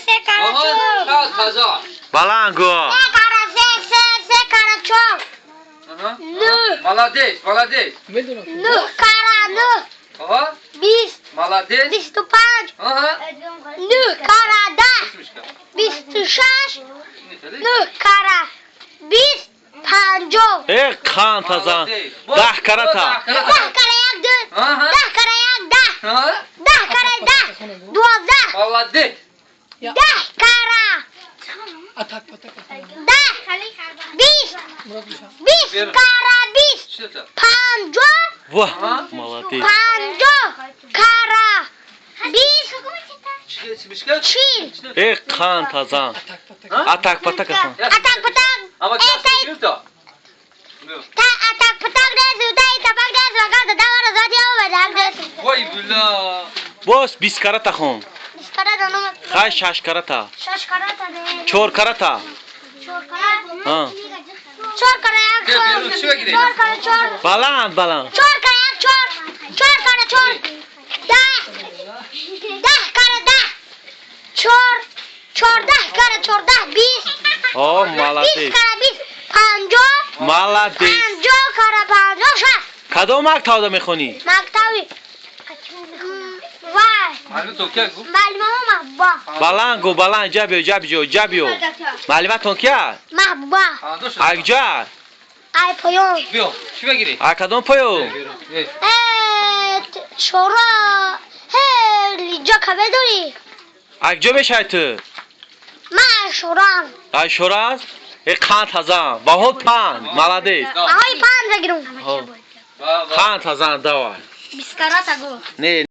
سه کارا چوب بلند گو سه کارا سه کارا چوب نه молодец نه کارا نه ага 20 молодец 25 ага نه کارا 10 26 نه کارا 20 50 ای خان تازان 10 کرتا 10 کارا یک دو ага 10 کارا یک 10 ага 10 کارا 10 12 молодец 10 کارا 10 20 کارا 20 что это 50 واه молодец 50 کارا 20 мишка 40 ای خان تازان اتک پتک کن اتک پتک ама ای что تا اتک پتک دست تا تپک دست وقت دور زادی او بدک دست وای بلا باس 20 کرتا خون اسکارا دانم خای 6 کرتا شش کارا تا ده 4 کرتا چور کارا ها چور کارا یک چور کارا چور بلند بلند چور کارا یک چور کارا چور 10 کارا 10 14 کارا 14 20 او 20 молодец کارا 20 50 молодец 50 کارا 50 شد کدوم مکتب میخونی مکتبی وای معلومه تو که گفت معلومه محبوبا بلند گو بلند جابیو معلومتون کیا محبوبا اگجا ای پایون بیا چی بگیری کدوم پایو چورا جا کبه داری اگجا بشه تو من شوران شوراز ای خان تازان باهود پان молодец آهای پان بگیرم خان تازان دوا 20 کارا تا گو نه